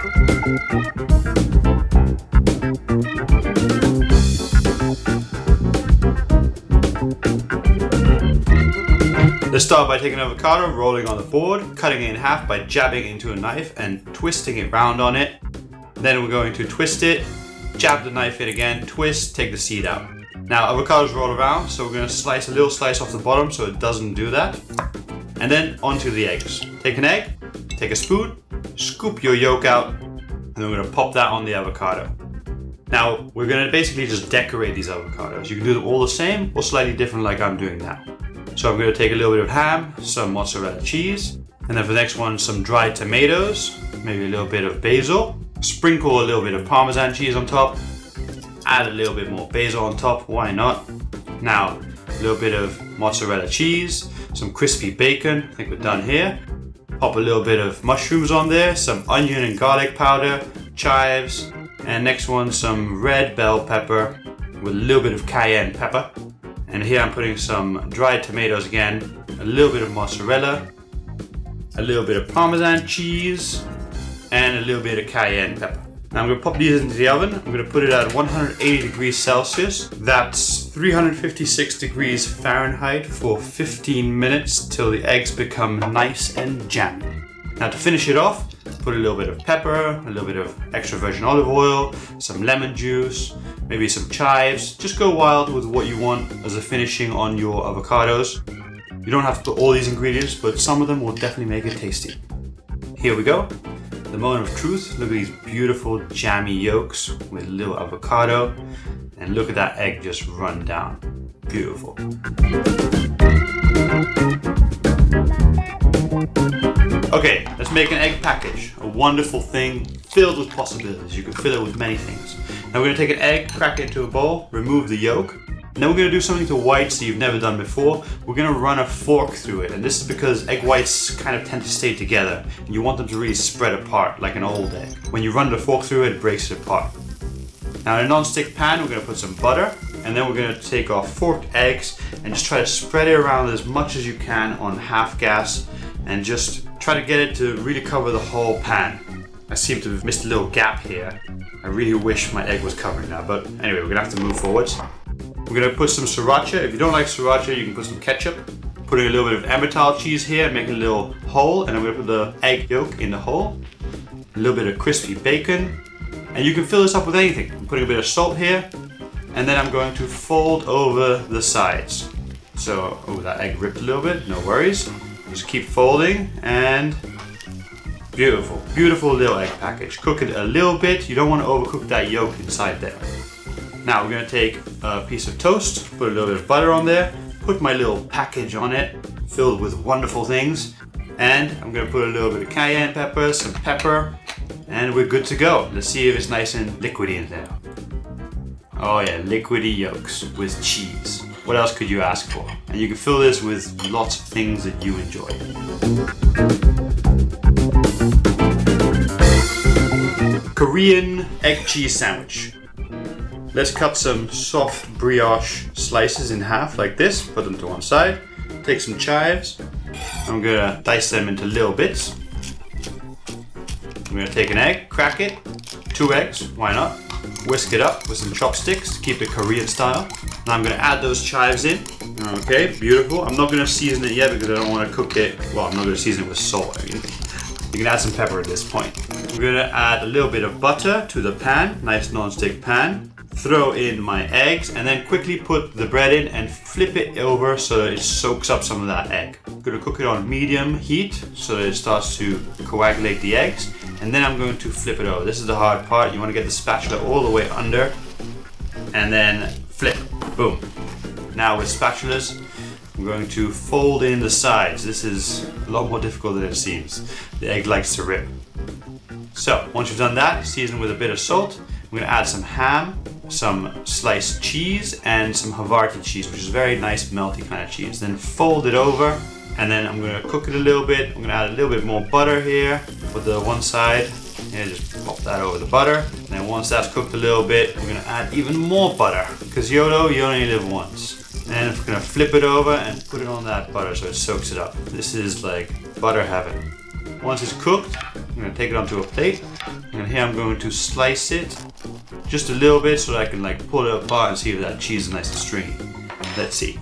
Let's start by taking an avocado, rolling on the board, cutting it in half by jabbing into a knife and twisting it round on it. Then we're going to twist it, jab the knife in again, twist, take the seed out. Now avocados roll around, so we're going to slice a little slice off the bottom so it doesn't do that. And then onto the eggs. Take an egg, take a spoon, scoop your yolk out, and then we're going to pop that on the avocado. Now we're going to basically just decorate these avocados. You can do them all the same or slightly different like I'm doing now. So I'm going to take a little bit of ham, some mozzarella cheese, and then for the next one some dried tomatoes, maybe a little bit of basil, sprinkle a little bit of Parmesan cheese on top, add a little bit more basil on top, why not? Now a little bit of mozzarella cheese, some crispy bacon, I think we're done here. Pop a little bit of mushrooms on there, some onion and garlic powder, chives, and next one some red bell pepper with a little bit of cayenne pepper. And here I'm putting some dried tomatoes again, a little bit of mozzarella, a little bit of Parmesan cheese, and a little bit of cayenne pepper. Now I'm going to pop these into the oven. I'm going to put it at 180 degrees Celsius. That's 356 degrees Fahrenheit for 15 minutes till the eggs become nice and jammy. Now to finish it off, put a little bit of pepper, a little bit of extra virgin olive oil, some lemon juice, maybe some chives. Just go wild with what you want as a finishing on your avocados. You don't have to put all these ingredients, but some of them will definitely make it tasty. Here we go. The moment of truth. Look at these beautiful jammy yolks with a little avocado. And look at that egg just run down. Beautiful. Okay, let's make an egg package. A wonderful thing filled with possibilities. You can fill it with many things. Now we're going to take an egg, crack it into a bowl, remove the yolk. And then we're going to do something to whites that you've never done before. We're going to run a fork through it. And this is because egg whites kind of tend to stay together. And you want them to really spread apart like an old egg. When you run the fork through it, it breaks it apart. Now in a non-stick pan, we're going to put some butter. And then we're going to take our forked eggs and just try to spread it around as much as you can on half gas. And just try to get it to really cover the whole pan. I seem to have missed a little gap here. I really wish my egg was covering that, but anyway, we're gonna have to move forwards. We're gonna put some sriracha. If you don't like sriracha, you can put some ketchup. Putting a little bit of Emmental cheese here, making a little hole, and I'm gonna put the egg yolk in the hole. A little bit of crispy bacon, and you can fill this up with anything. I'm putting a bit of salt here, and then I'm going to fold over the sides. So, oh, that egg ripped a little bit, no worries. Just keep folding, and beautiful, beautiful little egg package. Cook it a little bit. You don't want to overcook that yolk inside there. Now we're going to take a piece of toast, put a little bit of butter on there, put my little package on it, filled with wonderful things. And I'm going to put a little bit of cayenne pepper, some pepper, and we're good to go. Let's see if it's nice and liquidy in there. Oh yeah, liquidy yolks with cheese. What else could you ask for? And you can fill this with lots of things that you enjoy. Korean egg cheese sandwich. Let's cut some soft brioche slices in half like this, put them to one side. Take some chives. I'm gonna dice them into little bits. I'm gonna take an egg, crack it, 2 eggs, why not? Whisk it up with some chopsticks to keep it Korean style. Now I'm gonna add those chives in. Okay, beautiful. I'm not gonna season it yet because I don't wanna cook it. Well, I'm not gonna season it with salt. I mean, you can add some pepper at this point. We're gonna add a little bit of butter to the pan, nice non-stick pan. Throw in my eggs and then quickly put the bread in and flip it over so that it soaks up some of that egg. I'm gonna cook it on medium heat so that it starts to coagulate the eggs. And then I'm going to flip it over. This is the hard part. You wanna get the spatula all the way under and then flip, boom. Now with spatulas, I'm going to fold in the sides. This is a lot more difficult than it seems. The egg likes to rip. So once you've done that, season with a bit of salt. I'm going to add some ham, some sliced cheese, and some Havarti cheese, which is very nice melty kind of cheese. Then fold it over, and then I'm going to cook it a little bit. I'm going to add a little bit more butter here for the one side. And just pop that over the butter. And then once that's cooked a little bit, I'm going to add even more butter. Because YOLO, you only live once. And I'm going to flip it over and put it on that butter so it soaks it up. This is like butter heaven. Once it's cooked, I'm gonna take it onto a plate, and here I'm going to slice it just a little bit so that I can like pull it apart and see if that cheese is nice and stringy. Let's see.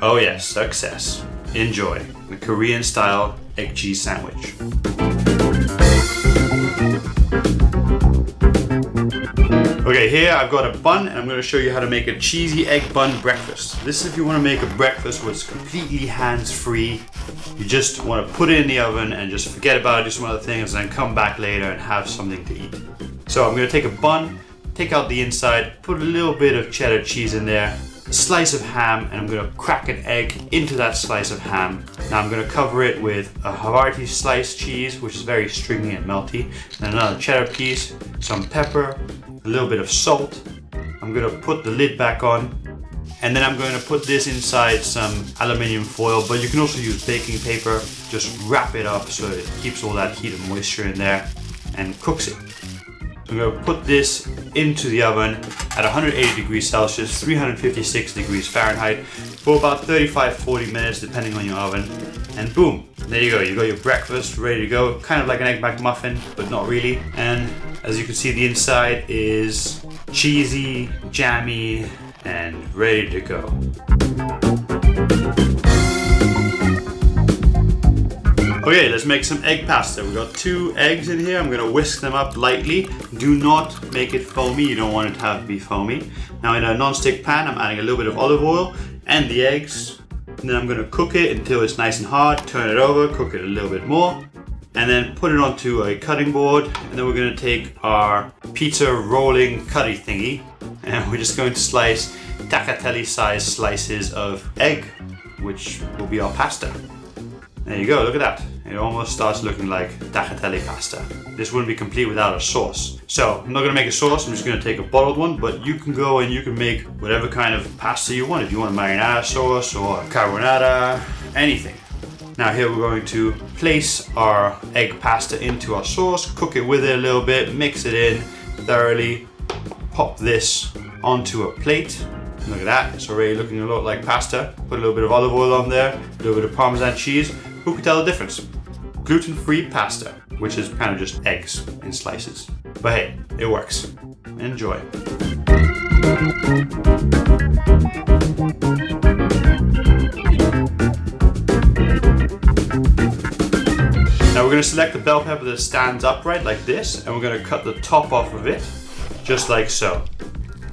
Oh yes, success. Enjoy the Korean style egg cheese sandwich. Okay, here I've got a bun and I'm going to show you how to make a cheesy egg bun breakfast. This is if you want to make a breakfast where it's completely hands-free. You just want to put it in the oven and just forget about it, do some other things, and then come back later and have something to eat. So I'm going to take a bun, take out the inside, put a little bit of cheddar cheese in there, a slice of ham, and I'm going to crack an egg into that slice of ham. Now I'm going to cover it with a Havarti sliced cheese, which is very stringy and melty, and another cheddar piece, some pepper, a little bit of salt. I'm going to put the lid back on, and then I'm going to put this inside some aluminium foil, but you can also use baking paper. Just wrap it up so it keeps all that heat and moisture in there and cooks it. So I'm going to put this into the oven at 180 degrees Celsius, 356 degrees Fahrenheit for about 35-40 minutes depending on your oven. And boom, there you go. You got your breakfast ready to go. Kind of like an egg McMuffin, but not really. And as you can see, the inside is cheesy, jammy, and ready to go. Okay, let's make some egg pasta. We've got 2 eggs in here. I'm gonna whisk them up lightly. Do not make it foamy. You don't want it to have to be foamy. Now in a non-stick pan, I'm adding a little bit of olive oil and the eggs. And then I'm gonna cook it until it's nice and hard. Turn it over, cook it a little bit more. And then put it onto a cutting board. And then we're gonna take our pizza rolling cutty thingy. And we're just going to slice tagliatelle sized slices of egg, which will be our pasta. There you go, look at that. It almost starts looking like tagliatelle pasta. This wouldn't be complete without a sauce. So I'm not gonna make a sauce, I'm just gonna take a bottled one, but you can go and you can make whatever kind of pasta you want. If you want a marinara sauce or carbonara, anything. Now here we're going to place our egg pasta into our sauce, cook it with it a little bit, mix it in thoroughly, pop this onto a plate. Look at that, it's already looking a lot like pasta. Put a little bit of olive oil on there, a little bit of Parmesan cheese. Who can tell the difference? Gluten-free pasta, which is kind of just eggs in slices. But hey, it works. Enjoy. Now we're going to select the bell pepper that stands upright like this, and we're going to cut the top off of it, just like so.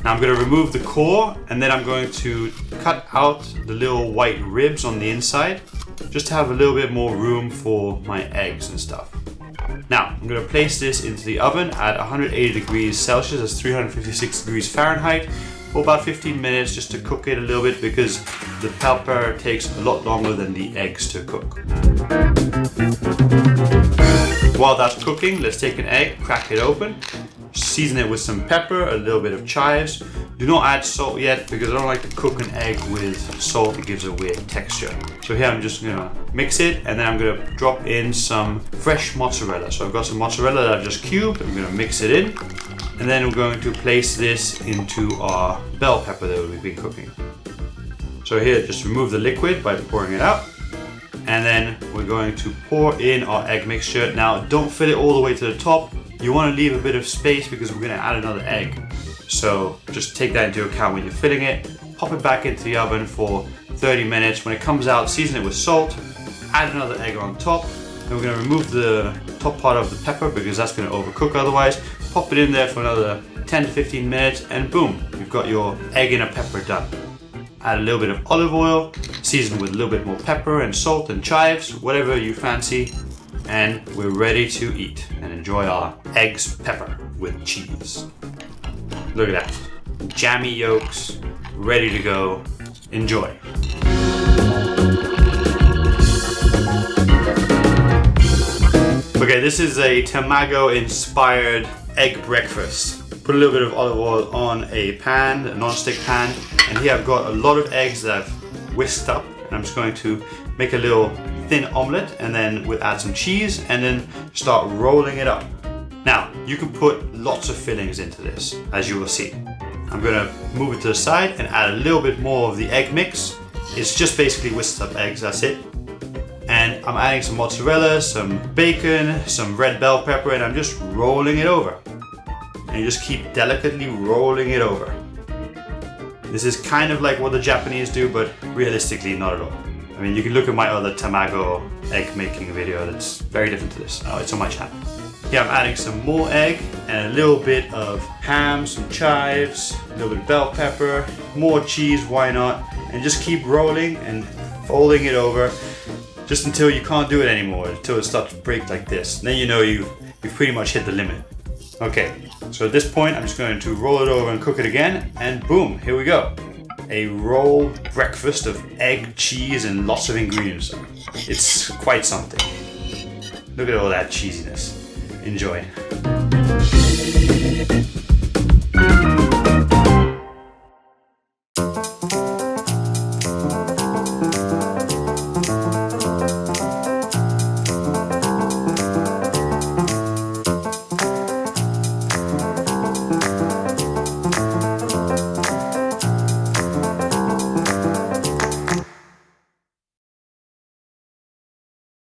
Now I'm going to remove the core, and then I'm going to cut out the little white ribs on the inside, just to have a little bit more room for my eggs and stuff. Now I'm going to place this into the oven at 180 degrees Celsius, that's 356 degrees Fahrenheit, for about 15 minutes just to cook it a little bit because the pepper takes a lot longer than the eggs to cook. While that's cooking, let's take an egg, crack it open, season it with some pepper, a little bit of chives. Do not add salt yet because I don't like to cook an egg with salt, it gives a weird texture. So here I'm just gonna mix it, and then I'm gonna drop in some fresh mozzarella. So I've got some mozzarella that I've just cubed, I'm gonna mix it in, and then we're going to place this into our bell pepper that we've been cooking. So here, just remove the liquid by pouring it out. And then we're going to pour in our egg mixture. Now don't fill it all the way to the top. You want to leave a bit of space because we're going to add another egg. So just take that into account when you're filling it. Pop it back into the oven for 30 minutes. When it comes out, season it with salt. Add another egg on top. Then we're going to remove the top part of the pepper because that's going to overcook otherwise. Pop it in there for another 10 to 15 minutes and boom, you've got your egg and a pepper done. Add a little bit of olive oil, season with a little bit more pepper and salt and chives, whatever you fancy, and we're ready to eat and enjoy our eggs pepper with cheese. Look at that. Jammy yolks, ready to go. Enjoy. Okay, this is a TAMAGO inspired egg breakfast. Put a little bit of olive oil on a pan, a non-stick pan, and here I've got a lot of eggs that I've whisked up, and I'm just going to make a little thin omelette and then we'll add some cheese and then start rolling it up. Now, you can put lots of fillings into this, as you will see. I'm gonna move it to the side and add a little bit more of the egg mix. It's just basically whisked up eggs, that's it. And it, I'm adding some mozzarella, some bacon, some red bell pepper, and I'm just rolling it over. And you just keep delicately rolling it over. This is kind of like what the Japanese do, but realistically not at all. I mean, you can look at my other tamago egg making video that's very different to this. Oh, it's on my channel. Here I'm adding some more egg and a little bit of ham, some chives, a little bit of bell pepper, more cheese, why not? And just keep rolling and folding it over just until you can't do it anymore, until it starts to break like this. And then you know you've pretty much hit the limit. Okay, so at this point I'm just going to roll it over and cook it again, and boom, here we go. A roll breakfast of egg, cheese, and lots of ingredients. It's quite something. Look at all that cheesiness. Enjoy.